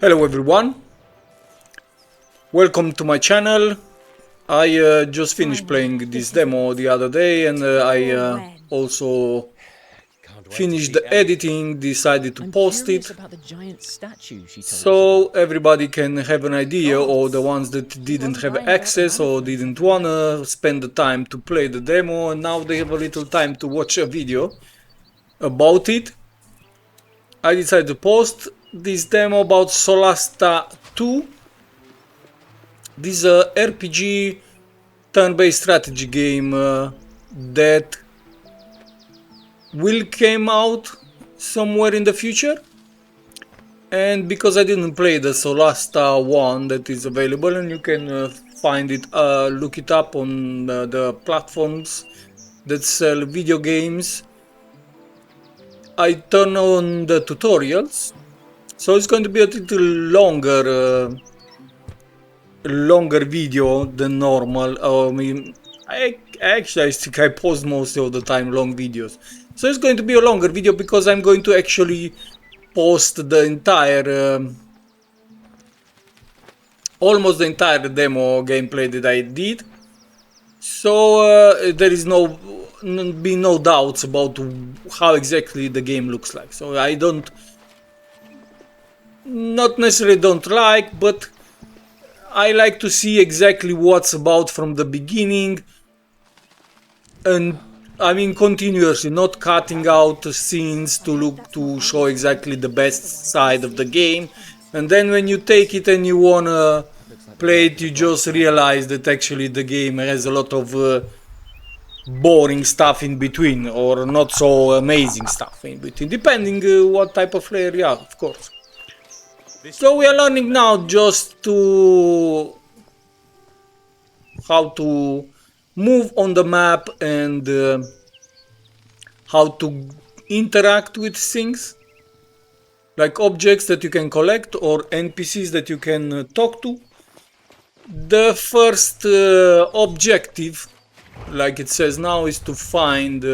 Hello everyone, welcome to my channel. I just finished playing this demo the other day, and I also finished the editing, decided to post it so everybody can have an idea, or the ones that didn't have access or didn't wanna spend the time to play the demo, and now they have a little time to watch a video about it. I decided to post this demo about Solasta 2. This is a RPG turn-based strategy game that will come out somewhere in the future. And because I didn't play the Solasta 1 that is available, and you can find it, look it up on the platforms that sell video games, I turn on the tutorials, so it's going to be a little longer video than normal. I mean, I think I post most of the time long videos, so it's going to be a longer video because I'm going to actually post the entire, almost the entire demo gameplay that I did. So there is no doubts about how exactly the game looks like. So I not necessarily don't like, but I like to see exactly what's about from the beginning, and I mean continuously, not cutting out scenes to show exactly the best side of the game, and then when you take it and you wanna play it, you just realize that actually the game has a lot of boring stuff in between, or not so amazing stuff in between, depending what type of player you are, of course. So we are learning now just how to move on the map and how to interact with things, like objects that you can collect or NPCs that you can talk to. The first objective, like it says now, is to find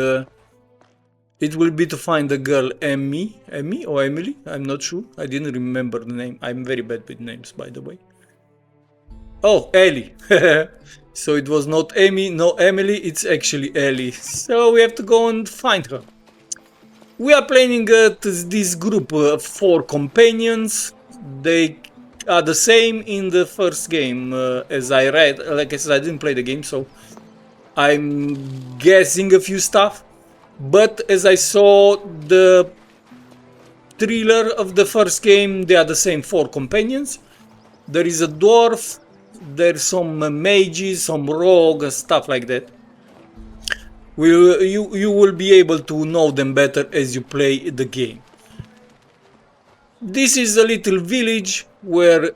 it will be to find the girl Emmy or Emily, I'm not sure, I didn't remember the name, I'm very bad with names, by the way. Oh, Ellie. So it was not Emmy, no Emily, it's actually Ellie. So we have to go and find her. We are playing this group of 4 companions. They are the same in the first game, as I read. Like I said, I didn't play the game, so I'm guessing a few stuff. But as I saw the trailer of the first game, they are the same 4 companions. There is a dwarf, there's some mages, some rogue, stuff like that. You will be able to know them better as you play the game. This is a little village where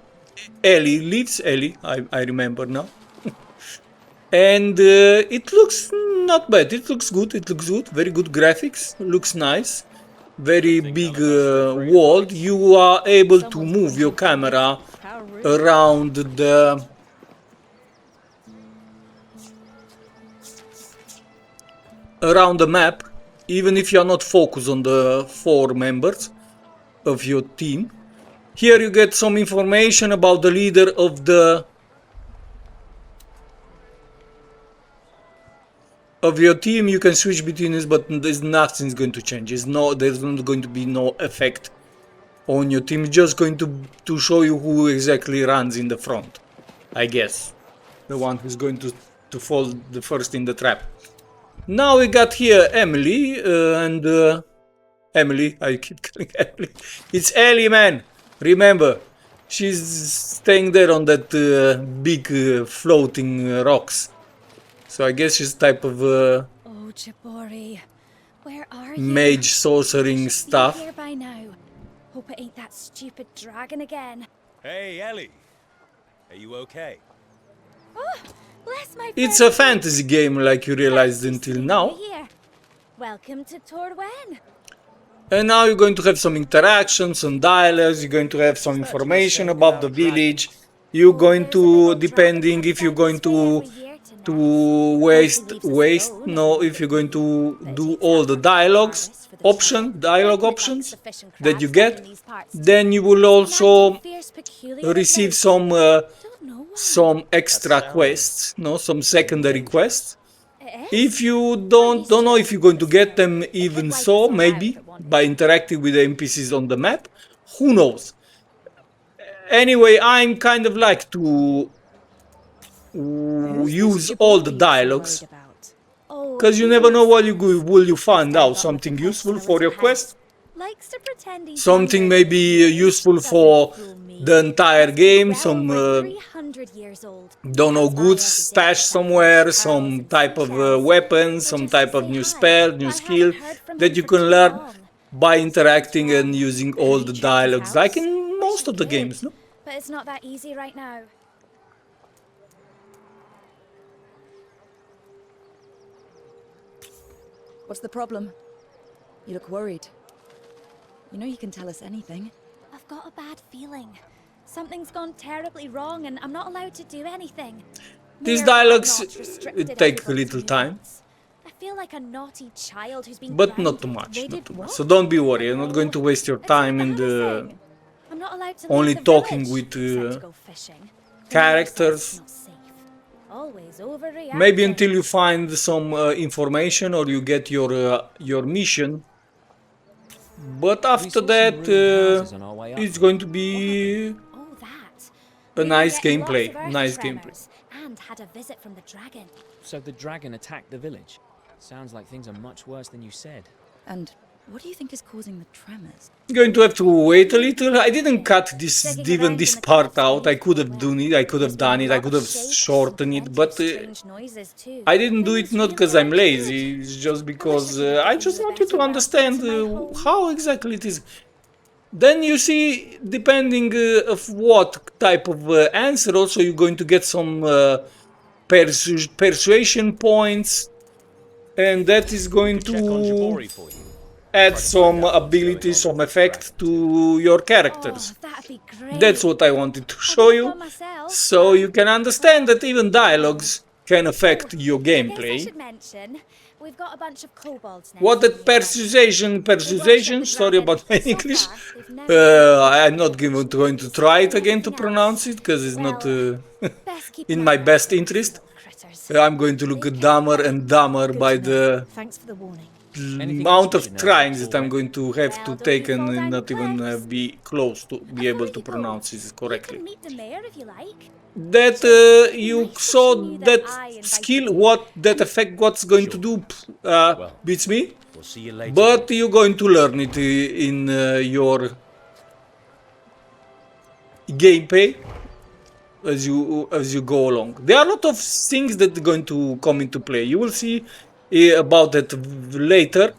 Ellie lives. Ellie, I remember now. And it looks not bad. It looks good. It looks good. Very good graphics. Looks nice. Very big world. You are able to move your camera around the map, even if you are not focused on the 4 members of your team. Here you get some information about the leader of your team. You can switch between this, but nothing's going to change. There's not going to be no effect on your team. It's just going to show you who exactly runs in the front, I guess. The one who's going to fall the first in the trap. Now we got here Emily, and Emily, I keep calling Emily. It's Ellie, man. Remember, she's staying there on that big floating rocks. So I guess she's type of oh, Jabori, where are you? mage sorcering stuff. Here by now. Hope it ain't that stupid dragon again. Hey, Ellie. Are you okay? Oh, bless my It's a fantasy game, like you realized until now. Here. Welcome to Torwen. And now you're going to have some interactions, some dialogues. You're going to have some information about the village. You're going to, depending if you're going to to waste. No, if you're going to do all the dialogue options that you get, then you will also receive some extra quests, no, some secondary quests. If you don't know if you're going to get them, even so, maybe by interacting with the NPCs on the map, who knows. Anyway, I'm kind of like to use all the dialogues, because you never know what will you find out. Something useful for your quest, something maybe useful for the entire game, some don't know, goods stashed somewhere, some type of weapon, some type of new spell, new skill that you can learn by interacting and using all the dialogues, like in most of the games, no? But it's not that easy right now. What's the problem? You look worried. You know you can tell us anything. I've got a bad feeling. Something's gone terribly wrong and I'm not allowed to do anything. These Mere dialogues not restricted take a everybody's little time, movements. I feel like a naughty child who's been but not grounded. too much. They Not did too much. what? So don't be worried. I'm not going to waste your It's time in the embarrassing. I'm not allowed to only leave the talking village, with except to go fishing. Who says characters. it's not safe? Always overreacting. Maybe until you find some information or you get your mission. But after that, it's going to be Oh, that. a We were nice getting lots gameplay. of earth Nice gameplay. tremors and had a visit from the dragon. So the dragon attacked the village. Sounds like things are much worse than you said. And what do you think is causing the tremors? Going to have to wait a little. I didn't cut even this part out. I could have done it. I could have done it. I could have shortened it, but I didn't do it not because I'm lazy. It's just because I just want you to understand how exactly it is. Then you see, depending of what type of answer, also you're going to get some persuasion points, and that is going Check on to Jabori for you. add some ability, some effect to your characters. Oh, that'd be great. That's what I wanted to show you, so you can understand that even dialogues can affect your I guess I gameplay. should mention, we've got a bunch of kobolds now. What that persuasion, sorry about my English, I'm not going to try it again to pronounce it, because it's not in my best interest. I'm going to look dumber and dumber by the Thanks for the warning. amount of trying that I'm going to have to take and not even be close to be able to pronounce it You correctly. can meet the mayor if you like. That you saw that skill, what that effect, what's going to do, beats me. We'll see you later. But you're going to learn it in your gameplay as you go along. There are a lot of things that are going to come into play. You will see about that later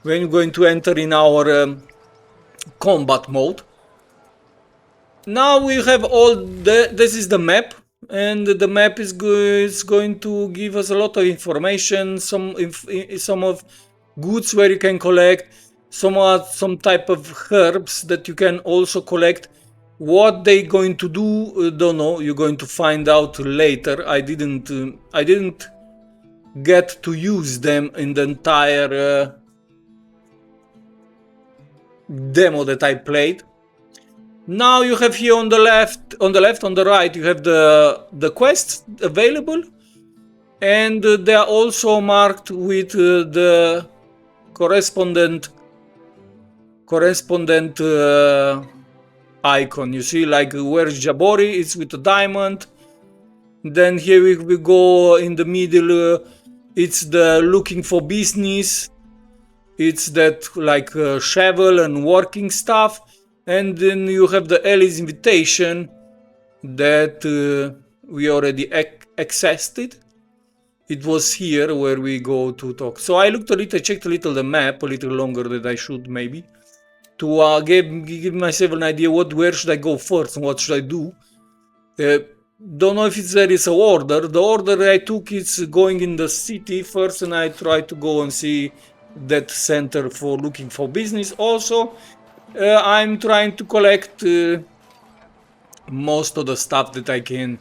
when you're going to enter in our combat mode. Now we have all this is the map, and the map is going to give us a lot of information, some of goods where you can collect, some type of herbs that you can also collect. What they going to do, don't know. You're going to find out later. I didn't get to use them in the entire demo that I played. Now you have here on the left, on the right, you have the quests available, and they are also marked with the correspondent icon. You see, like where's Jabori? It's with a diamond. Then here we go in the middle. It's the looking for business. It's that like shovel and working stuff. And then you have the Ellie's invitation that we already accessed it. It was here where we go to talk. So I checked a little the map, a little longer than I should maybe, to give myself an idea where should I go first and what should I do. Don't know if there is an order. The order I took is going in the city first, and I try to go and see that center for looking for business. Also, I'm trying to collect most of the stuff that I can.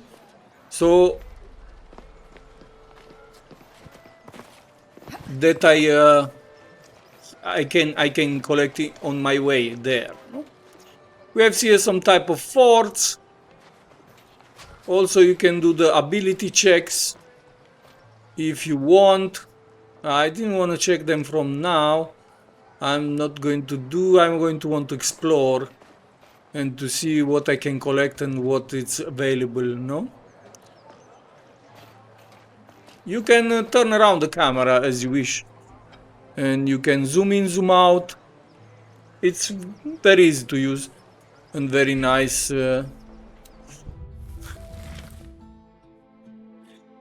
So that I can collect it on my way there. We have here some type of forts. Also, you can do the ability checks if you want. I didn't want to check them from now. I'm not going to do. I'm going to want to explore and to see what I can collect and what is available. No. You can turn around the camera as you wish, and you can zoom in, zoom out. It's very easy to use and very nice.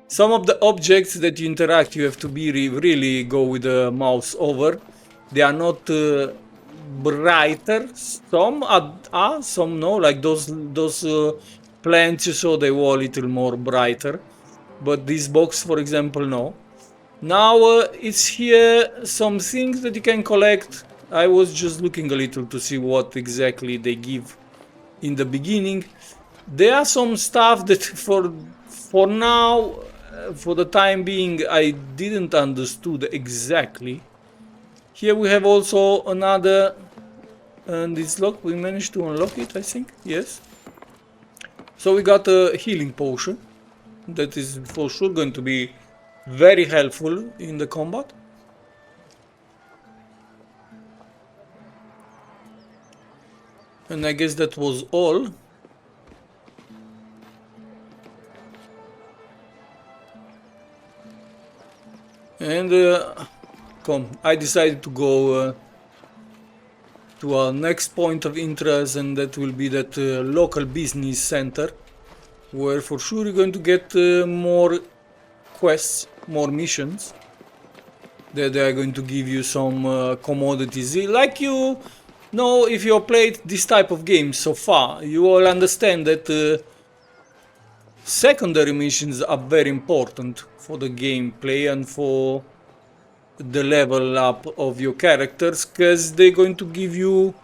Some of the objects that you interact, you have to be really go with the mouse over. They are not brighter. Some are, some no. Like those plants you saw, they were a little more brighter. But this box, for example, no. Now it's here some things that you can collect. I was just looking a little to see what exactly they give in the beginning. There are some stuff that for now, for the time being, I didn't understood exactly. Here we have also another, and this lock, we managed to unlock it, I think, yes. So we got a healing potion that is for sure going to be very helpful in the combat. And I guess that was all. And I decided to go to our next point of interest, and that will be that local business center, where for sure you're going to get more quests, more missions. That they are going to give you some commodities. Like you know, if you played this type of game so far, you all understand that secondary missions are very important for the gameplay and for the level up of your characters, because they're going to give you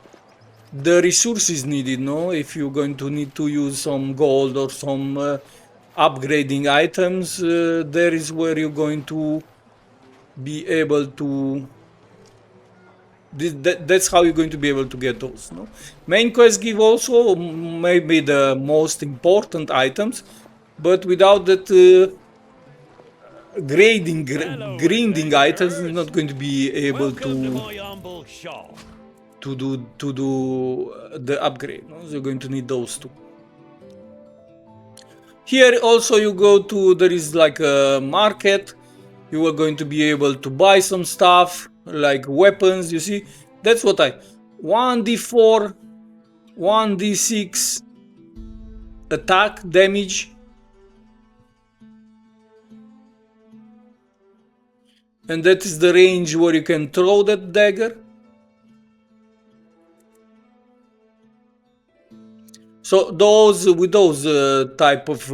the resources needed, no? If you're going to need to use some gold or some upgrading items, there is where you're going to be able to... That's how you're going to be able to get those, no? Main quests give also maybe the most important items, but without that grinding items, you're not going to be able to do the upgrade, no? So you're going to need those two. Here also you go to, there is like a market. You are going to be able to buy some stuff like weapons, you see. That's what 1d4, 1d6 attack damage. And that is the range where you can throw that dagger. So with those type of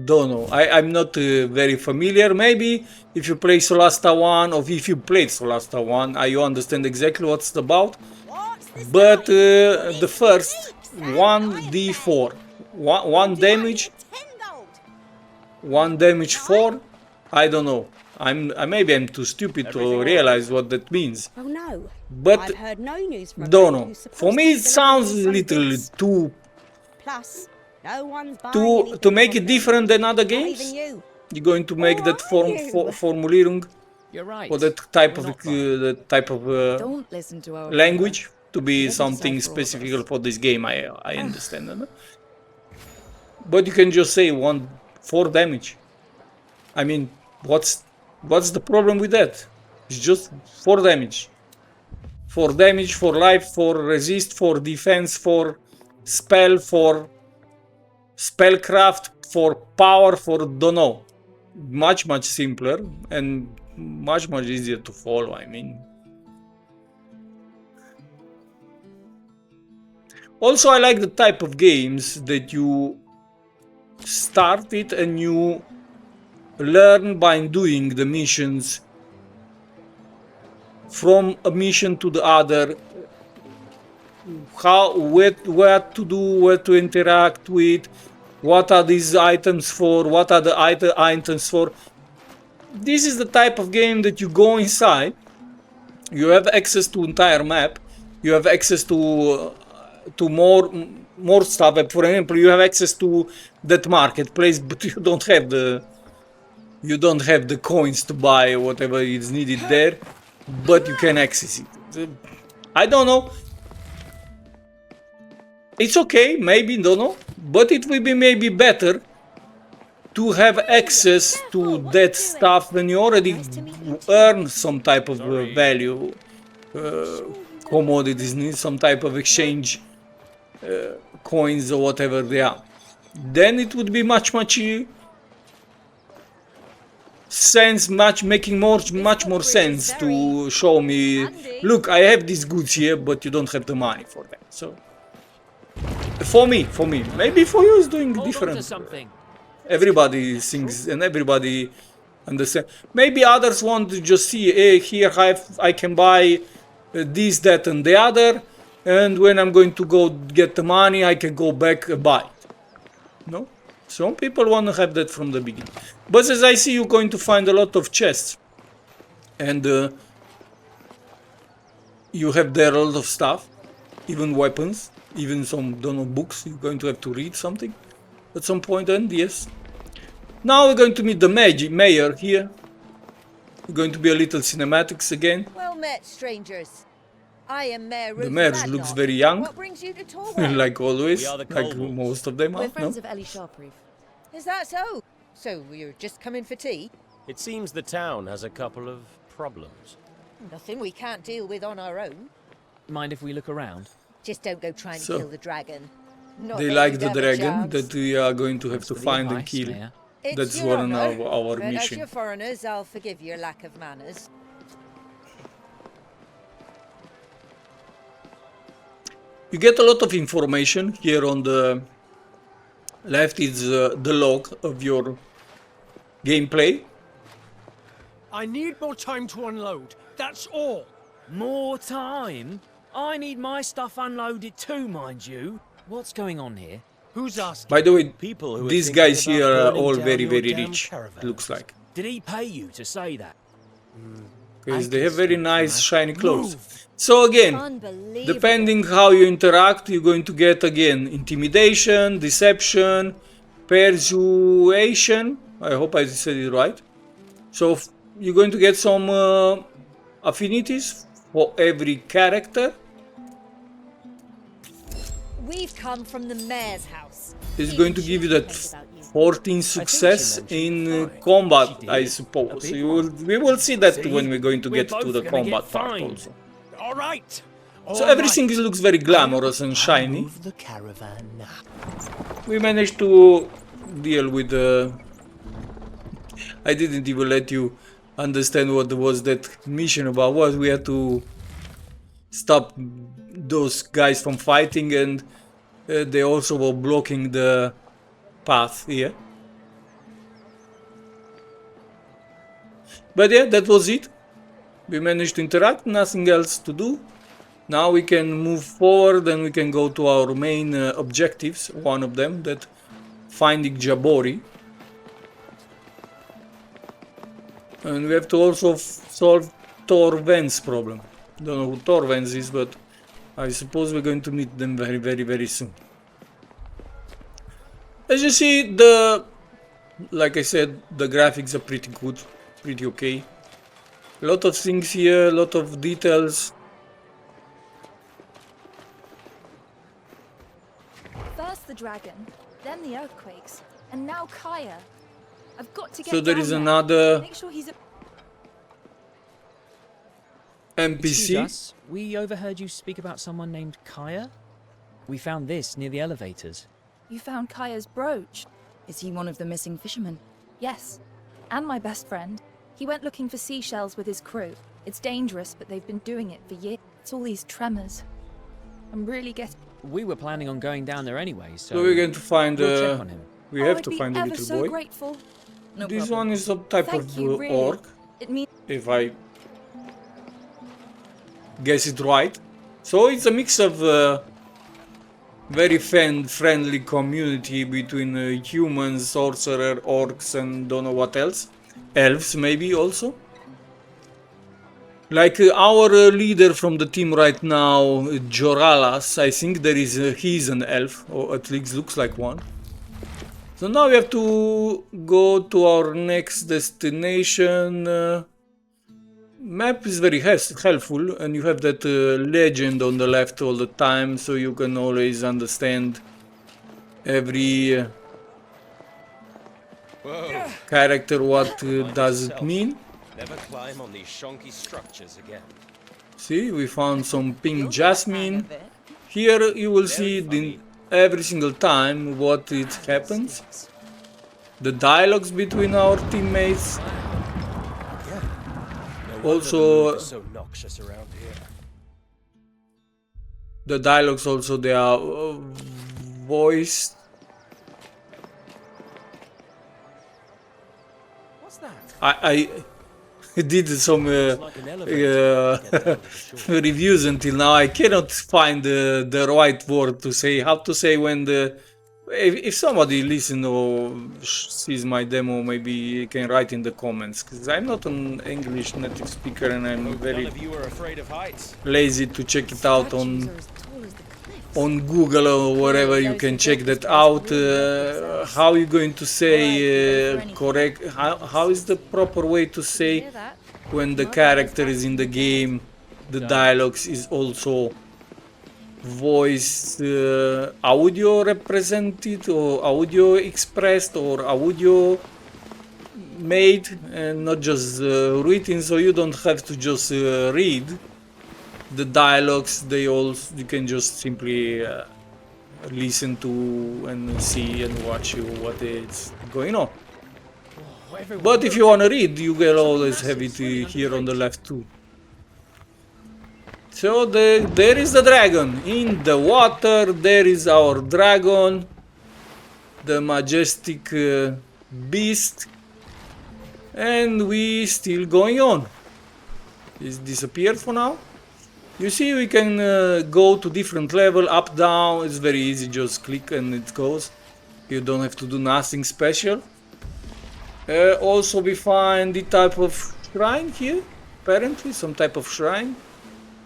don't know. I'm not very familiar. Maybe if you play Solasta 1, or if you played Solasta 1, you understand exactly what's it's about. But the first 1d4, one damage, 4. I don't know. Maybe I'm too stupid to realize what that means. Oh no. But I've heard no news from don't know. For me, it sounds a little too. Plus, no one's buying To make it different than other games. You're going to make that formulierung, You're right. or that type You're of not wrong. Don't listen to our language to be It doesn't something decipher all of specific us. for this game. I understand that. But you can just say 4 damage. I mean, what's the problem with that? It's just 4 damage. 4 damage, for life, for resist, for defense, for spell, for spellcraft, for power, for don't know. Much simpler and much easier to follow, I mean. Also, I like the type of games that you start it and you learn by doing the missions, from a mission to the other, what to do, where to interact with, what are these items for, what are the items for. this is the type of game that you go inside, you have access to entire map, you have access to more stuff. For example, you have access to that marketplace, but you don't have the coins to buy whatever is needed there, but you can access it. I don't know. It's okay, maybe, don't know, but it will be maybe better to have access to that stuff when you already earn some type of value, commodities, need some type of exchange, coins or whatever they are. Then it would be much making much more sense to show me, look, I have these goods here, but you don't have the money for them. So for me, maybe for you it's doing different. Everybody thinks and everybody understand. Maybe others want to just see, hey, here I can buy this, that, and the other, and when I'm going to go get the money, I can go back and buy it. No? Some people want to have that from the beginning. But as I see, you're going to find a lot of chests, and you have there a lot of stuff, even weapons, even some, don't know, books. You're going to have to read something at some point, and yes. Now we're going to meet the mayor here. We're going to be a little cinematics again. Well met, strangers. I am Mayor The mayor looks very young, What brings you to Torway? like always, We are the like Coldwells. most of them We're are. friends No? of Ellie Sharproof. Is that so? So you're just coming for tea? It seems the town has a couple of problems. Nothing we can't deal with on our own. Mind if we look around? Just don't go trying So, to kill the dragon. Not They that like you'd the have a dragon chance. that we are going to have Thanks to for the find and advice, kill. Mayor. It's That's your one honour, of our but as mission. you're foreigners, I'll forgive your lack of manners. You get a lot of information here on the left. Is the log of your gameplay. I need more time to unload. That's all. More time? I need my stuff unloaded too, mind you. What's going on here? Who's asking? By the way, People who are these thinking guys about here are burning all down very, your very damn rich. caravans. Looks like, Did he pay you to say that? because I they can have very speak nice for shiny clothes. Move. So again, Unbelievable. depending how you interact, you're going to get again intimidation, deception, persuasion. I hope I said it right. So you're going to get some affinities for every character. We've come from the mayor's house. It's He going to give you that knows about you. 14 success in combat, I suppose. We will see that when we're going to We're get to both the gonna combat get part fined. also. All right. So everything looks very glamorous and shiny. Move the caravan now. We managed to deal with the... I didn't even let you understand what was that mission about. What we had to stop those guys from fighting, and they also were blocking the path here. But yeah, that was it. We managed to interact, nothing else to do. Now we can move forward and we can go to our main objectives. One of them, that finding Jabori. And we have to also solve Torven's problem. Don't know who Torven's is, but I suppose we're going to meet them very, very, very soon. As you see, like I said, the graphics are pretty good, pretty okay. A lot of things here, a lot of details. First the dragon, then the earthquakes, and now Kaya. I've got to get So there down is there. another Make sure he's Excuse NPC. us, we overheard you speak about someone named Kaya. We found this near the elevators. You found Kaya's brooch. Is he one of the missing fishermen? Yes, and my best friend. He went looking for seashells with his crew. It's dangerous, but they've been doing it for years. It's all these tremors. I'm really getting... We were planning on going down there anyway, so So we're going to find we'll check on him. we have I'd to be find the ever little so boy. grateful. No This problem. one is some type Thank of you, really. orc, It means if I guess it right. So it's a mix of very friendly community between humans, sorcerer, orcs, and don't know what else. elves maybe also. Like our leader from the team right now, Joralas, I think there is he's an elf, or at least looks like one. So now we have to go to our next destination. Map is very helpful, and you have that legend on the left all the time, so you can always understand every character what does it mean. Never climb on these shonky structures again. See, we found some pink jasmine. Here you will see every single time what it happens. The dialogues between our teammates. Also, So noxious around here. the dialogues also they are voiced. What's that? I did some reviews until now. I cannot find the right word to say. How to say when the if somebody listens or sees my demo, maybe you can write in the comments, because I'm not an English native speaker and I'm very None of you are afraid of heights. lazy to check it out Statues are as tall as the cliffs. on Google or wherever. You can check that out. How are you going to say correct? How is the proper way to say Hear that? when the character is in the game? The dialogues is also voice audio represented or audio expressed or audio made and not just written, so you don't have to just read the dialogues. They all you can just simply listen to and see and watch what is going on. But if you want to read, you will always have it here on the left too. So there is the dragon in the water. There is our dragon, the majestic beast, and we still going on. It's disappeared for now. You see, we can go to different level, up, down. It's very easy. Just click and it goes. You don't have to do nothing special. Also, we find the type of shrine here. Apparently, some type of shrine.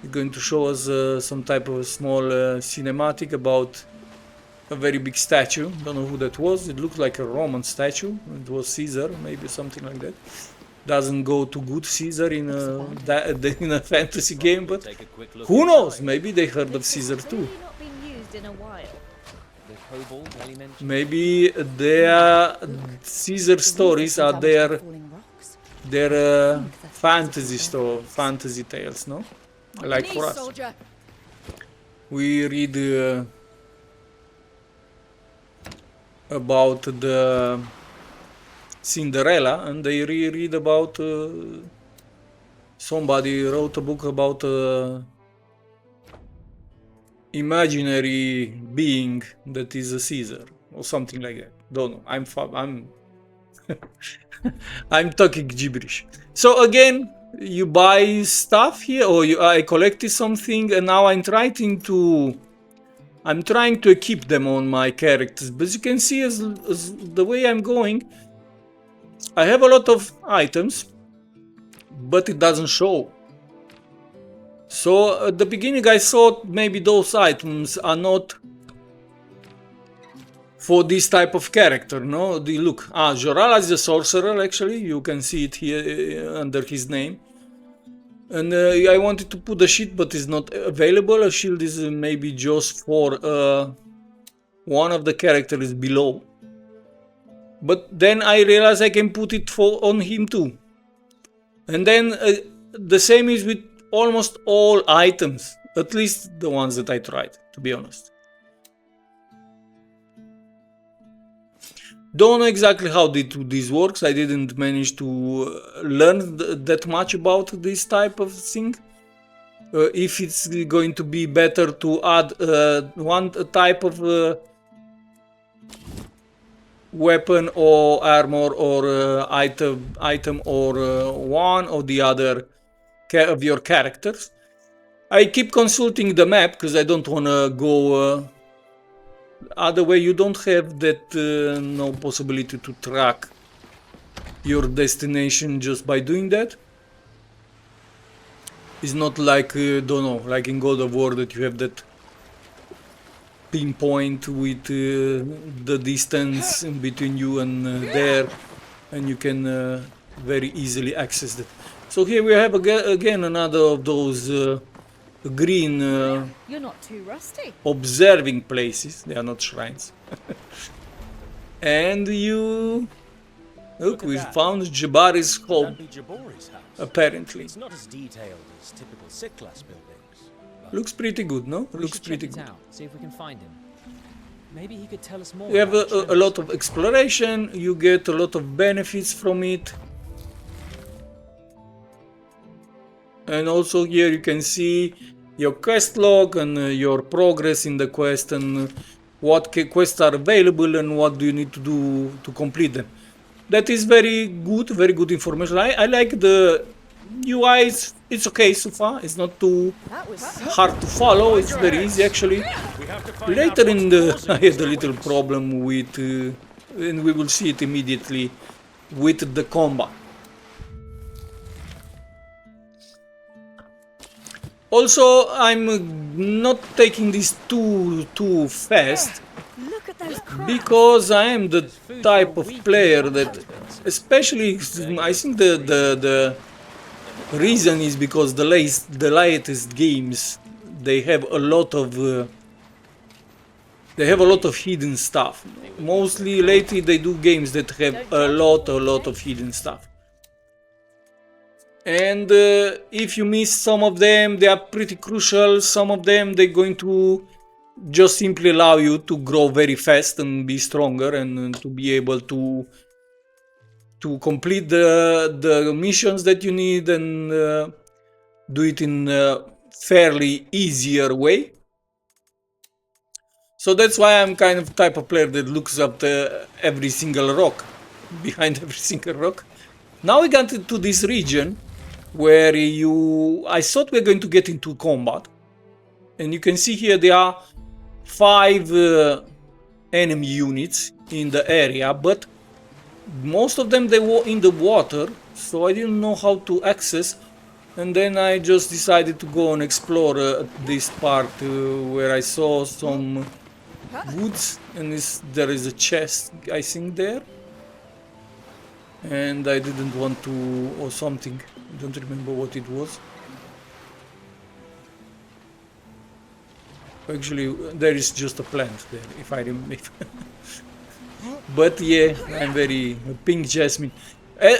It's going to show us some type of small cinematic about a very big statue. Don't know who that was. It looked like a Roman statue. It was Caesar, maybe something like that. Doesn't go too good Caesar in a fantasy game, but Take a quick look who inside. knows? Maybe they heard of Caesar too. Really not been used in a while. The kobold elemental. Maybe their Caesar stories are their Falling rocks. fantasy tales, no? Like for us. We read about the Cinderella, and they read about somebody wrote a book about imaginary being that is a Caesar or something like that. Don't know. I'm I'm talking gibberish. So again, you buy stuff here, or I collected something, and now I'm trying to equip them on my characters. But you can see as the way I'm going, I have a lot of items, but it doesn't show. So at the beginning I thought maybe those items are not for this type of character, no? Look, Jorala is a sorcerer, actually. You can see it here under his name. And I wanted to put a shield, but it's not available. A shield is maybe just for one of the characters below. But then I realized I can put it on him too. And then the same is with almost all items, at least the ones that I tried, to be honest. Don't know exactly how this works. I didn't manage to learn that much about this type of thing. If it's going to be better to add one type of weapon or armor or item or one or the other of your characters. I keep consulting the map because I don't want to go other way. You don't have that no possibility to track your destination just by doing that. It's not like, don't know, like in God of War that you have that pinpoint with the distance between you and there, and you can very easily access that. So here we have again another of those green You're not too rusty. observing places. They are not shrines. And you look, we found Jabari's Could home, that be Jabori's house? apparently. It's not as detailed as typical C-class buildings. but Looks pretty good, no? We Looks should pretty check it good. out, see if we can find him. Maybe he could tell us more. You have about a Tremors. lot of exploration, you get a lot of benefits from it. And also here you can see your quest log and your progress in the quest and what quests are available and what do you need to do to complete them. That is very good information. I like the UI, it's okay so far, it's not too hard to follow, it's very easy actually. we have to find Later out in what's the, I causing had a these little quakes. problem with, and we will see it immediately, with the combat. Also, I'm not taking this too fast, Look at those crabs. because I am the type of player that, especially, I think the reason is because the latest games, they have a lot of hidden stuff. Mostly lately they do games that have a lot of hidden stuff. And if you miss some of them, they are pretty crucial. Some of them, they're going to just simply allow you to grow very fast and be stronger and to be able to complete the missions that you need and do it in a fairly easier way. So that's why I'm kind of type of player that looks up every single rock, behind every single rock. Now we got into this region where I thought we're going to get into combat, and you can see here there are 5 enemy units in the area, but most of them they were in the water, so I didn't know how to access, and then I just decided to go and explore this part where I saw some woods, and there is a chest I think there, and I didn't want to, or something, I don't remember what it was. Actually, there is just a plant there, if I remember. But yeah, I'm very pink jasmine.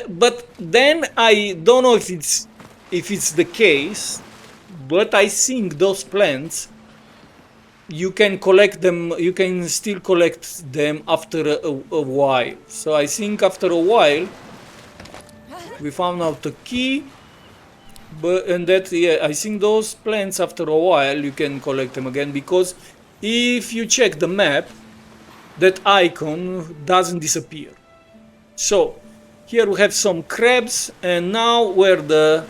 But then I don't know if it's the case, but I think those plants, you can collect them, you can still collect them after a while. So I think after a while we found out the key, and that, yeah, I think those plants after a while you can collect them again, because if you check the map, that icon doesn't disappear. So here we have some crabs, and now where the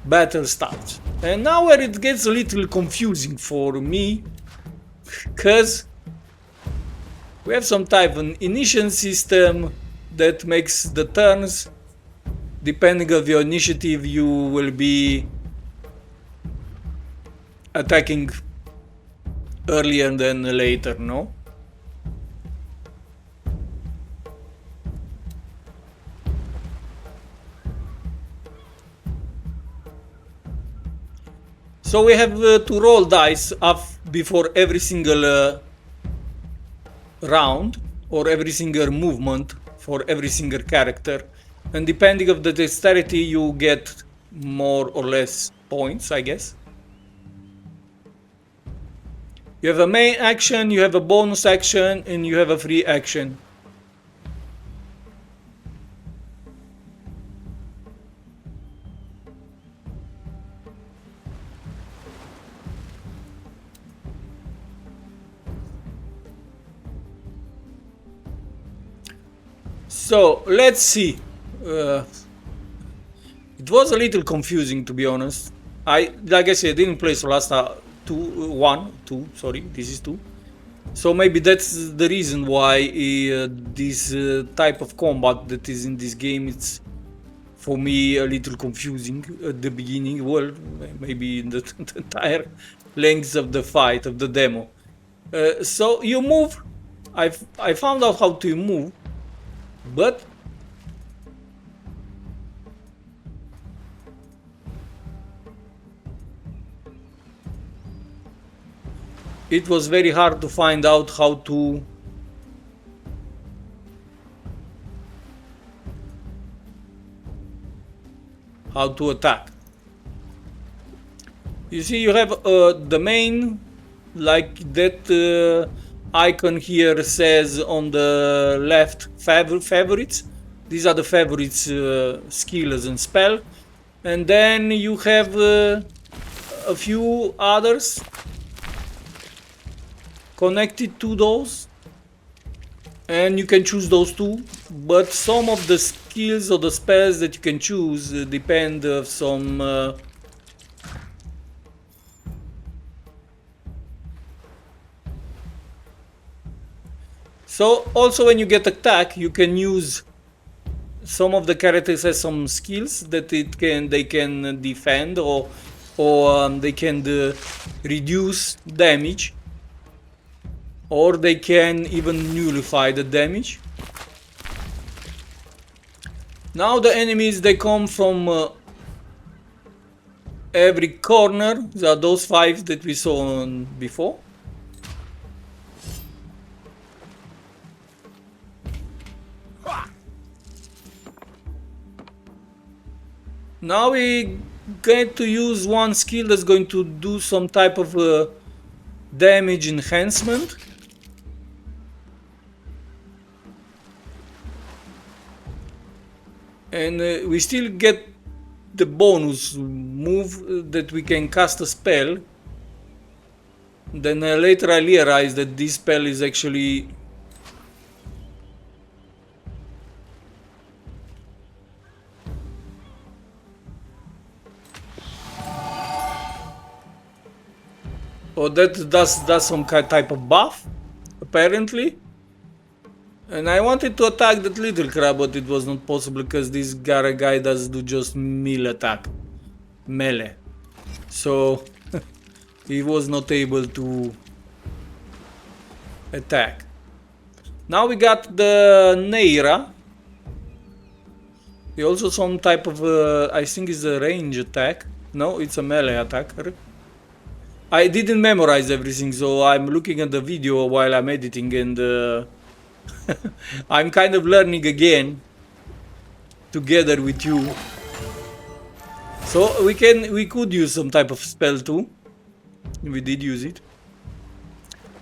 battle starts. And now where it gets a little confusing for me, because we have some type of initiation system that makes the turns, depending on your initiative, you will be attacking earlier than later, no? So we have to roll dice up before every single round, or every single movement for every single character, and depending on the dexterity you get more or less points, I guess. You have a main action, you have a bonus action, and you have a free action. So let's see. It was a little confusing, to be honest. Like I said, I didn't play Solasta 2, sorry, this is 2. So maybe that's the reason why this type of combat that is in this game, it's for me a little confusing at the beginning. Well, maybe in the, the entire length of the fight, of the demo. So you move. I found out how to move, but it was very hard to find out how to attack. You see, you have the main, like that icon here says on the left, favorites. These are the favorites skills and spell, and then you have a few others connected to those, and you can choose those too. But some of the skills or the spells that you can choose depend of some so also when you get attack, you can use some of the characters has some skills that they can defend or they can reduce damage, or they can even nullify the damage. Now the enemies, they come from every corner. There are those 5 that we saw before. Now we get to use one skill that's going to do some type of damage enhancement. And we still get the bonus move that we can cast a spell. Then later I realized that this spell is actually that does some type of buff, apparently. And I wanted to attack that little crab, but it was not possible because this guy does do just melee. So he was not able to attack. Now we got the Neira. He also some type of I think is a range attack. No, it's a melee attacker. I didn't memorize everything, so I'm looking at the video while I'm editing, and I'm kind of learning again together with you. So we could use some type of spell too. We did use it,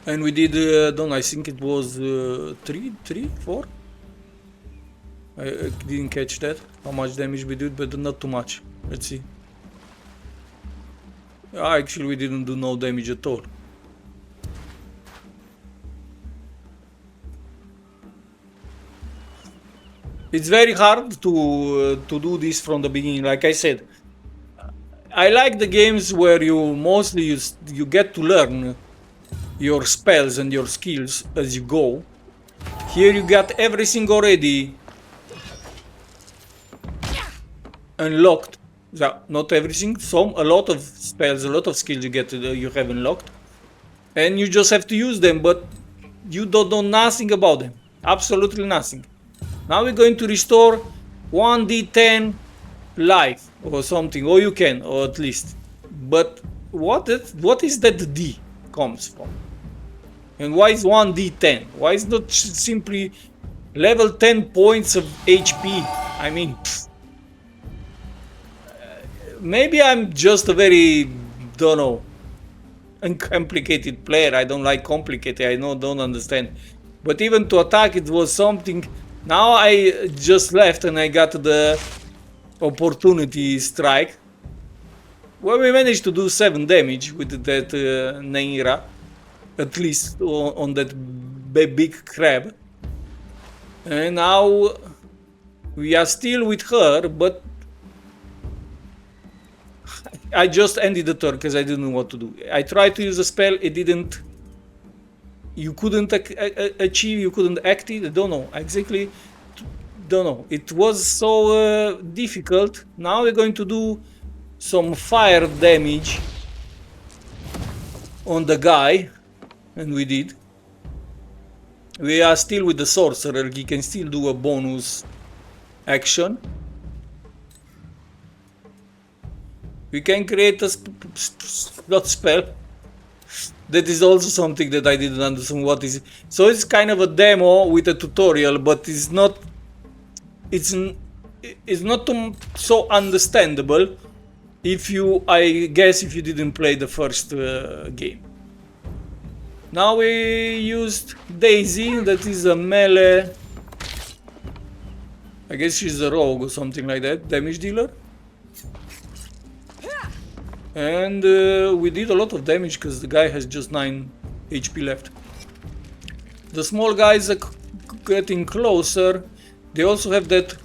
and we did. I think it was 4. I didn't catch that. How much damage we did, but not too much. Let's see. Actually, we didn't do no damage at all. It's very hard to do this from the beginning. Like I said, I like the games where you mostly you get to learn your spells and your skills as you go. Here you got everything already unlocked. Not everything, a lot of spells, a lot of skills you have unlocked, and you just have to use them, but you don't know nothing about them, absolutely nothing. Now we're going to restore 1d10 life or something, or you can, or at least. But what is that D comes from? And why is 1d10? Why is not simply level 10 points of HP? I mean, maybe I'm just a very, don't know, uncomplicated player. I don't like complicated. I don't understand. But even to attack, it was something. Now I just left and I got the opportunity strike. Well, we managed to do 7 damage with that Neira, at least on that big crab. And now we are still with her, but I just ended the turn because I didn't know what to do. I tried to use a spell, it didn't you couldn't achieve, you couldn't act it. I don't know exactly. Don't know. It was so difficult. Now we're going to do some fire damage on the guy, and we did. We are still with the sorcerer. He can still do a bonus action. We can create a slot spell. That is also something that I didn't understand what is. So it's kind of a demo with a tutorial, but it's not. It's not so understandable if you, I guess, if you didn't play the first game. Now we used Daisy, that is a melee. I guess she's a rogue or something like that, damage dealer. And we did a lot of damage because the guy has just 9 HP left. The small guys are getting closer. They also have that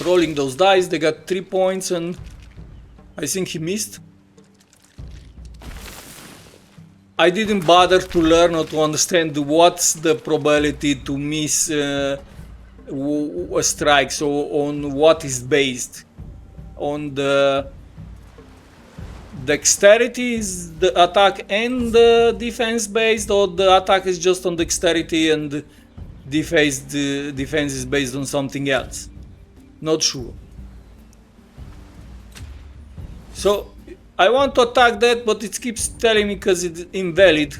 rolling those dice. They got 3 points and I think he missed. I didn't bother to learn or to understand what's the probability to miss a strike. So on what is based? On the dexterity is the attack and the defense based, or the attack is just on dexterity and the defense is based on something else? Not sure. So I want to attack that, but it keeps telling me because it's invalid,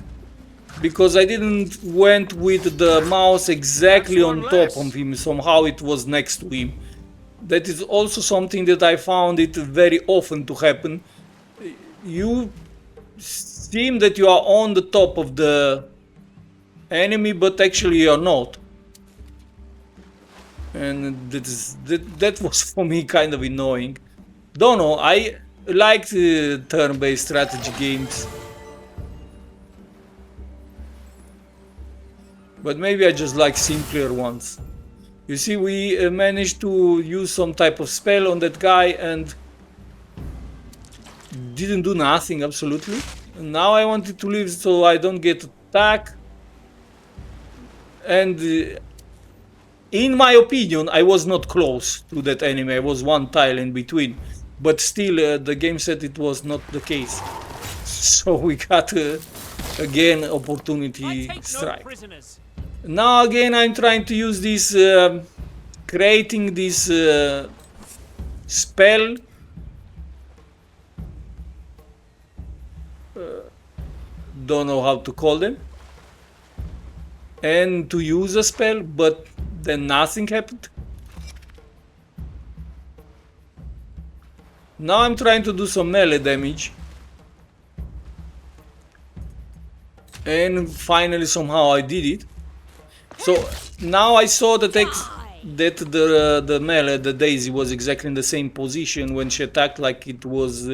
because I didn't went with the mouse exactly on top of him. Somehow it was next to him. That is also something that I found it very often to happen. You seem that you are on the top of the enemy, but actually you are not. And that was for me kind of annoying. Don't know, I like turn-based strategy games, but maybe I just like simpler ones. You see, we managed to use some type of spell on that guy and didn't do nothing, absolutely. And now I wanted to leave so I don't get attacked. And in my opinion, I was not close to that enemy. I was one tile in between. But still, the game said it was not the case. So we got, again, opportunity strike. Now again, I'm trying to use this, creating this spell. Don't know how to call them. And to use a spell, but then nothing happened. Now I'm trying to do some melee damage. And finally somehow I did it. So now I saw that the melee, the Daisy, was exactly in the same position when she attacked, like it was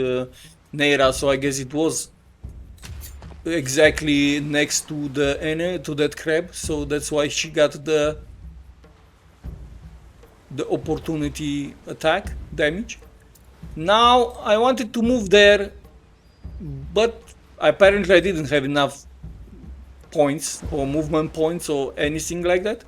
Neira, so I guess it was exactly next to the enemy, to that crab, so that's why she got the opportunity attack damage. Now I wanted to move there, but apparently I didn't have enough points or movement points or anything like that.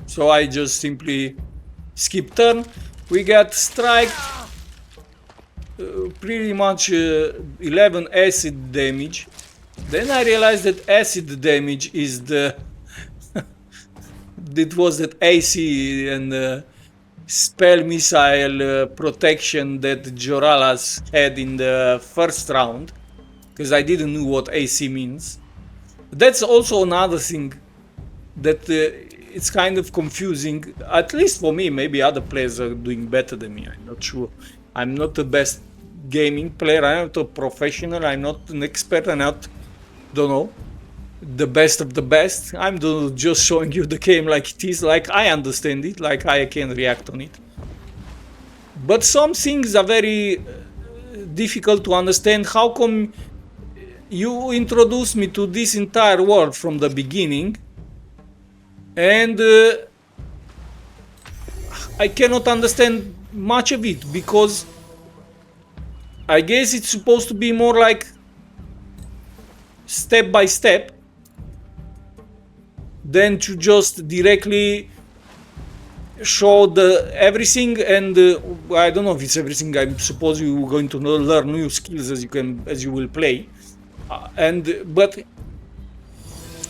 So I just simply skip turn. We got strike, pretty much 11 acid damage. Then I realized that acid damage is the it was that AC and spell missile protection that Joralas had in the first round, because I didn't know what AC means. That's also another thing that it's kind of confusing, at least for me. Maybe other players are doing better than me, I'm not sure. I'm not the best gaming player, I'm not a professional, I'm not an expert, I'm not, don't know, the best of the best. I'm just showing you the game like it is, like I understand it, like I can react on it. But some things are very difficult to understand. How come you introduced me to this entire world from the beginning and I cannot understand much of it, because I guess it's supposed to be more like step by step than to just directly show the everything. And I don't know if it's everything. I suppose you're going to learn new skills as you will play, but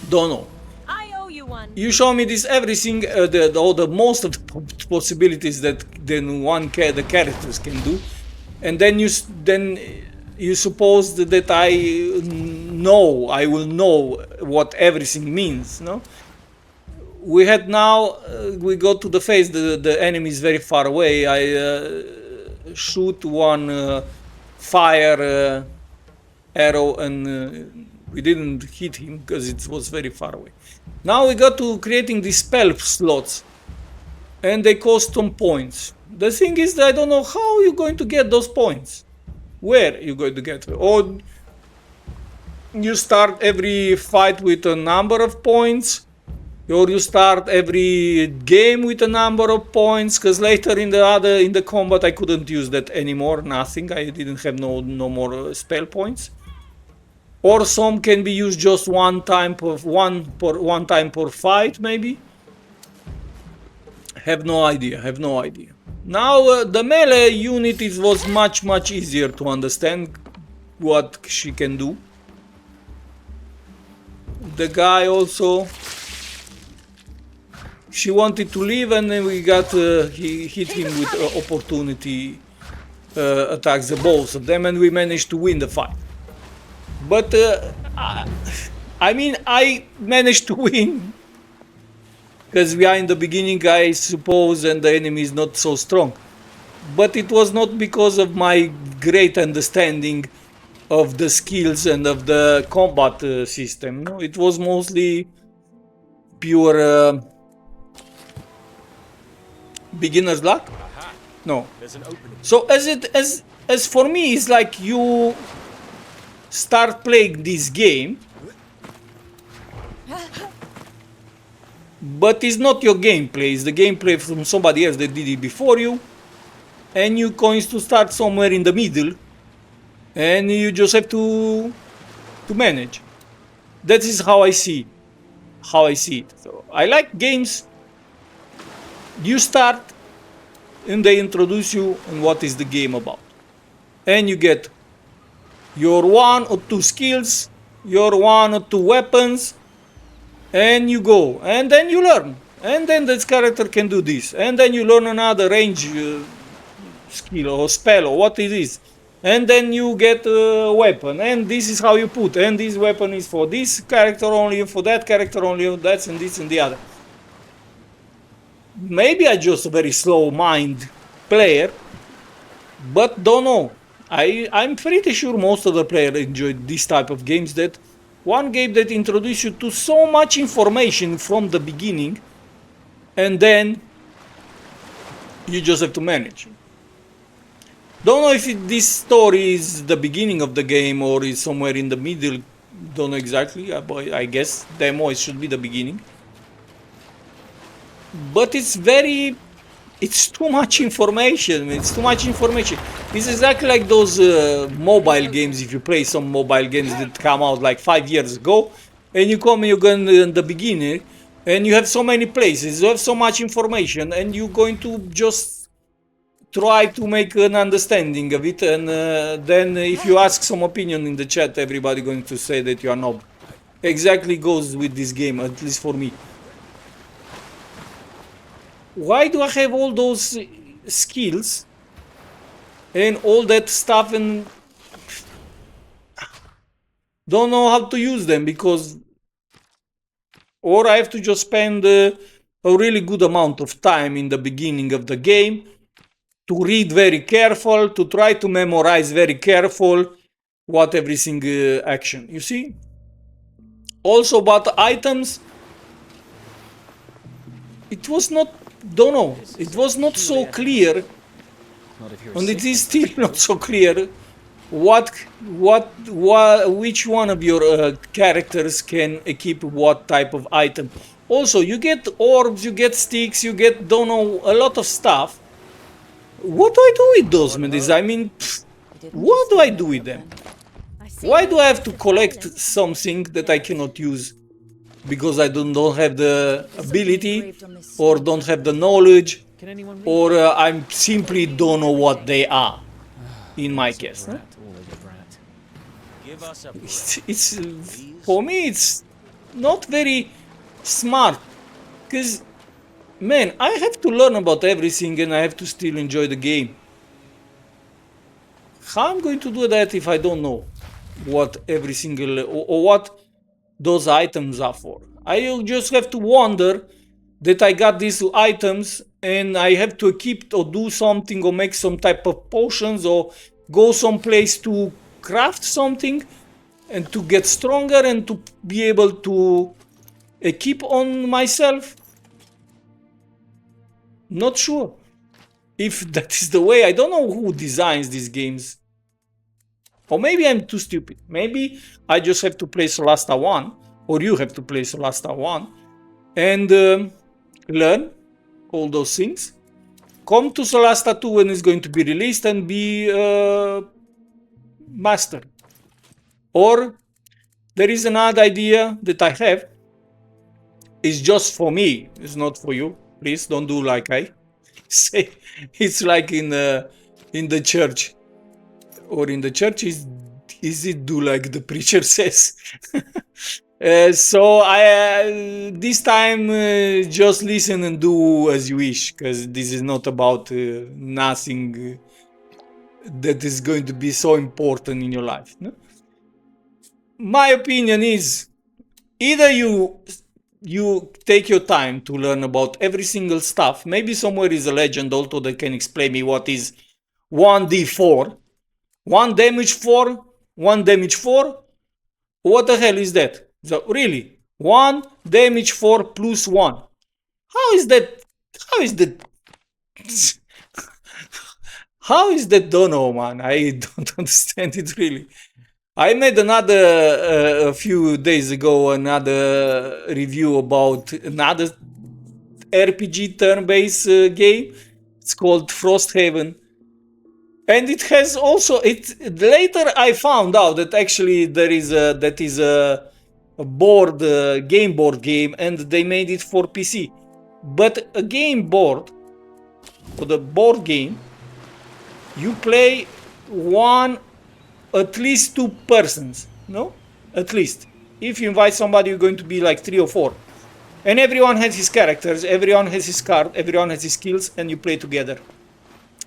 don't know. I owe you one. You show me this everything, the most of the possibilities that then the characters can do, and then you suppose that I will know what everything means, no? We had now we go to the phase. The enemy is very far away. I shoot one fire arrow and we didn't hit him because it was very far away. Now we got to creating these spell slots, and they cost some points. The thing is that I don't know how you're going to get those points. Where you're going to get? Or you start every fight with a number of points, or you start every game with a number of points, because later in the combat I couldn't use that anymore. Nothing. I didn't have no more spell points. Or some can be used just one time per fight, maybe. Have no idea. Now the melee unit was much easier to understand what she can do. The guy also, she wanted to leave, and then we got he hit him with opportunity attacks, the both of them, and we managed to win the fight. But I mean, I managed to win because we are in the beginning, I suppose, and the enemy is not so strong. But it was not because of my great understanding of the skills and of the combat system. No, it was mostly pure beginner's luck. No. So as for me, it's like you start playing this game, but it's not your gameplay, it's the gameplay from somebody else that did it before you, and you're going to start somewhere in the middle, and you just have to manage. That is how I see it. So I like games, you start and they introduce you and what is the game about, and you get your 1 or 2 skills, your 1 or 2 weapons, and you go, and then you learn, and then this character can do this, and then you learn another range skill or spell or what it is, and then you get a weapon, and this is how you put, and this weapon is for this character only, for that character only, that's and this and the other. Maybe I'm just a very slow mind player, but don't know. I'm pretty sure most of the players enjoyed this type of games, that one game that introduces you to so much information from the beginning, and then you just have to manage. Don't know if this story is the beginning of the game or is somewhere in the middle. Don't know exactly, but I guess demo it should be the beginning. But it's too much information. It's exactly like those mobile games. If you play some mobile games that come out like 5 years ago, and you go in the beginning, and you have so many places, you have so much information, and you're going to just try to make an understanding of it, and then if you ask some opinion in the chat, everybody going to say that you are noob. Exactly goes with this game, at least for me. Why do I have all those skills and all that stuff and don't know how to use them? Because or I have to just spend a really good amount of time in the beginning of the game to read very careful, to try to memorize very careful what everything action, you see? Also about items, it was not, don't know, it was not so clear, and it is still not so clear which one of your characters can equip what type of item. Also, you get orbs, you get sticks, you get, don't know, a lot of stuff. What do I do with those, man? I mean, didn't what just do I stand do there with them? then. I see Why no do I have to trace of collect violence. something that I cannot use because I don't have the There's something ability engraved on this or stone. don't have the knowledge Can anyone read or it? I simply don't know what they are in my Always a case. Huh? brat, always a brat. Give us a break. It's for me it's not very smart because man, I have to learn about everything and I have to still enjoy the game. How I'm going to do that if I don't know what every single or what those items are for? I'll just have to wonder that I got these items and I have to equip or do something or make some type of potions or go someplace to craft something and to get stronger and to be able to equip on myself. Not sure if that is the way. I don't know who designs these games. Or maybe I'm too stupid. Maybe I just have to play Solasta 1, or you have to play Solasta 1, and learn all those things. Come to Solasta 2 when it's going to be released and be mastered. Or there is another idea that I have. It's just for me. It's not for you. Please don't do like I say. It's like in the church. Or in the church is it do like the preacher says. So I this time just listen and do as you wish, because this is not about nothing that is going to be so important in your life. No? My opinion is either you take your time to learn about every single stuff. Maybe somewhere is a legend also that can explain me what is 1d4. 1 damage 4, 1 damage 4. What the hell is that? So really, 1 damage 4 plus 1. How is that? How is that? How is that done, oh man? I don't understand it really. I made another a few days ago another review about another RPG turn-based game. It's called Frosthaven. And it has also it later I found out that actually there is a board game board game and they made it for PC. But a game board for the board game, you play one, at least 2 persons, no? At least. If you invite somebody, you're going to be like 3 or 4. And everyone has his characters, everyone has his card, everyone has his skills, and you play together.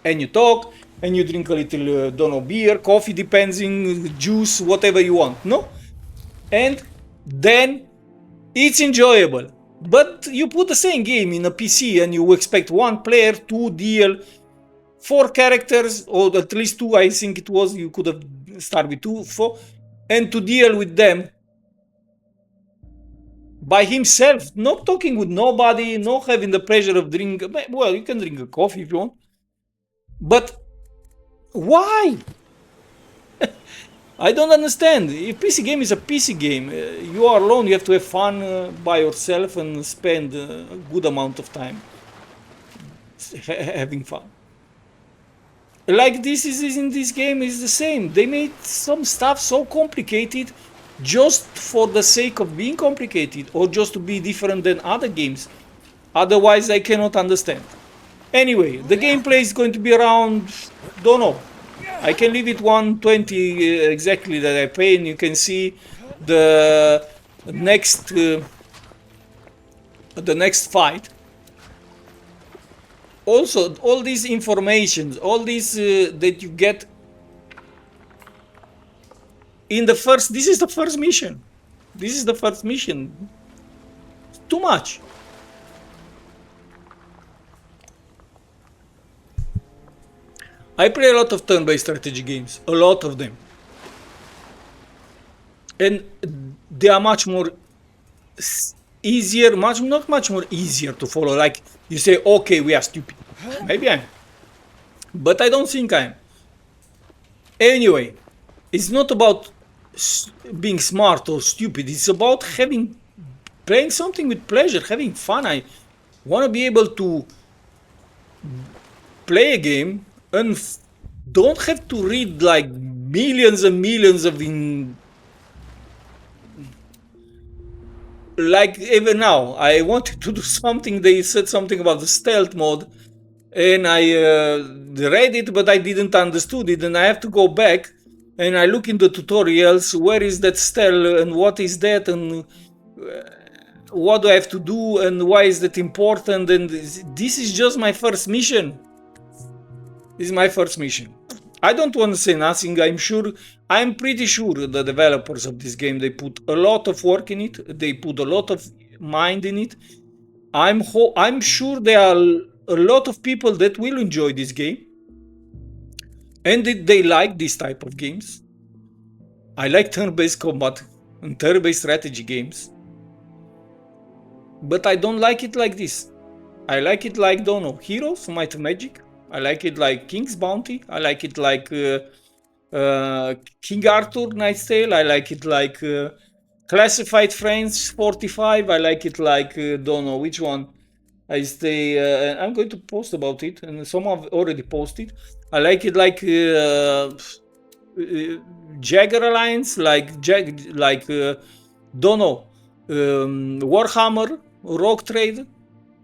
And you talk, and you drink a little, don't know, beer, coffee, depending, juice, whatever you want, no? And then it's enjoyable. But you put the same game in a PC and you expect 1 player to deal 4 characters, or at least 2, I think it was, you could have started with 2, 4, and to deal with them by himself, not talking with nobody, not having the pleasure of drinking, well, you can drink a coffee if you want, but why? I don't understand. If PC game is a PC game, you are alone, you have to have fun by yourself and spend a good amount of time having fun. Like this is in this game is the same. They made some stuff so complicated just for the sake of being complicated or just to be different than other games. Otherwise, I cannot understand. Anyway, the gameplay is going to be around, don't know. I can leave it 120 exactly that I pay, and you can see the next fight. Also, all these informations, all these that you get in the first. This is the first mission. This is the first mission. Too much. I play a lot of turn-based strategy games, a lot of them. And they are much more easier, not much more easier to follow. Like you say, okay, we are stupid. Maybe I am. But I don't think I am. Anyway, it's not about being smart or stupid. It's about playing something with pleasure, having fun. I want to be able to play a game and don't have to read like millions and millions of like even now I wanted to do something. They said something about the stealth mode, and I read it, but I didn't understood it, and I have to go back and I look in the tutorials, where is that stealth and what is that, and what do I have to do, and why is that important. And this is just my first mission. This is my first mission. I don't want to say nothing. I'm pretty sure the developers of this game, they put a lot of work in it. They put a lot of mind in it. I'm sure there are a lot of people that will enjoy this game, and they like this type of games. I like turn-based combat and turn-based strategy games, but I don't like it like this. I like it like, don't know, Heroes, Might and Magic. I like it like King's Bounty. I like it like King Arthur, Knight's Tale. I like it like Classified Frames 45. I like it like, don't know which one. I'm going to post about it, and some have already posted. I like it like Jagger Alliance, like don't know, Warhammer, Rogue Trade,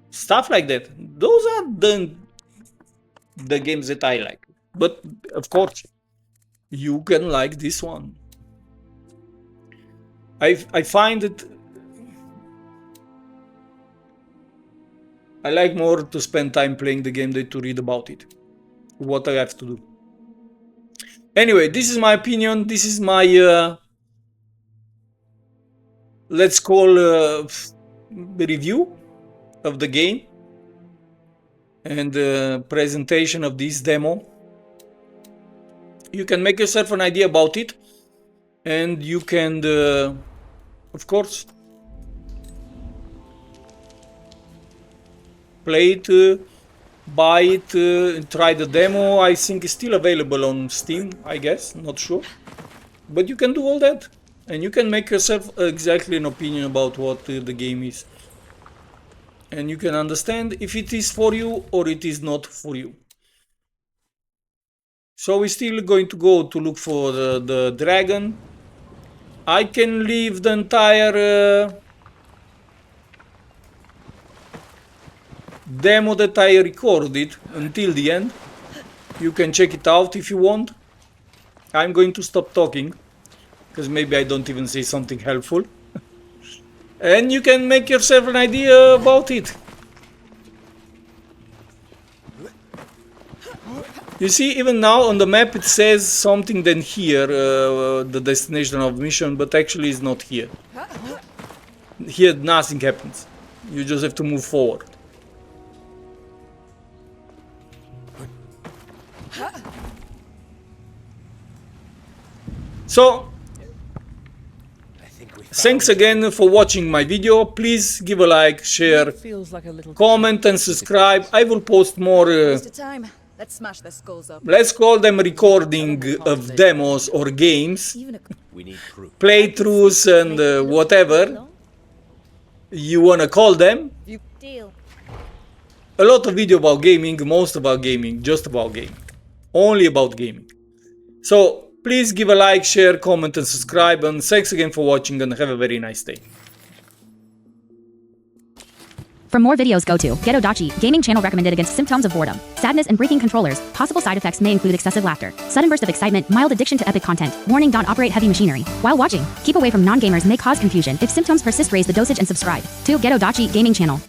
stuff like that. Those are the games that I like. But of course, you can like this one. I find it. I like more to spend time playing the game than to read about it. What I have to do. Anyway, this is my opinion. This is my let's call review of the game and presentation of this demo. You can make yourself an idea about it, and you can, of course, play it, buy it, try the demo. I think it's still available on Steam, I guess, not sure. But you can do all that, and you can make yourself exactly an opinion about what the game is. And you can understand if it is for you or it is not for you. So we're still going to go to look for the dragon. I can leave the entire demo that I recorded until the end. You can check it out if you want. I'm going to stop talking, because maybe I don't even say something helpful. And you can make yourself an idea about it. You see, even now on the map it says something then here, the destination of mission, but actually it's not here. Here nothing happens. You just have to move forward. So, thanks again for watching my video. Please give a like, share, comment and subscribe. I will post more, Let's smash their skulls up. let's call them recording of demos or games, We need proof. playthroughs and whatever you wanna call them. Deal. A lot of video about gaming, most about gaming, just about gaming. Only about gaming. So, please give a like, share, comment and subscribe, and thanks again for watching and have a very nice day. For more videos, go to Geto-Daci, gaming channel recommended against symptoms of boredom, sadness and breaking controllers. Possible side effects may include excessive laughter, sudden burst of excitement, mild addiction to epic content. Warning, don't operate heavy machinery. While watching, keep away from non-gamers may cause confusion. If symptoms persist, raise the dosage and subscribe to Geto-Daci gaming channel.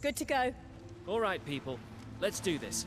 Good to go. All right, people. Let's do this.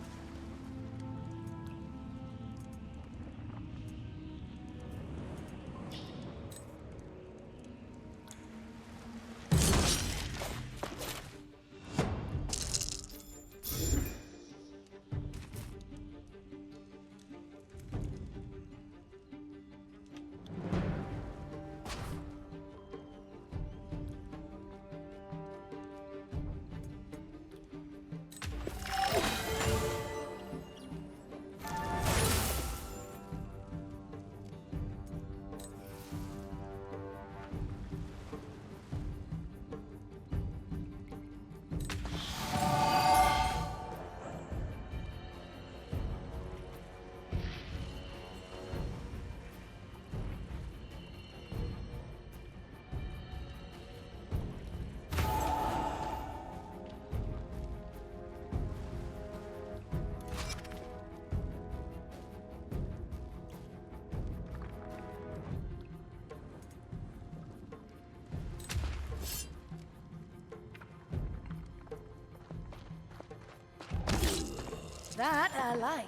That I like.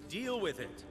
Deal with it.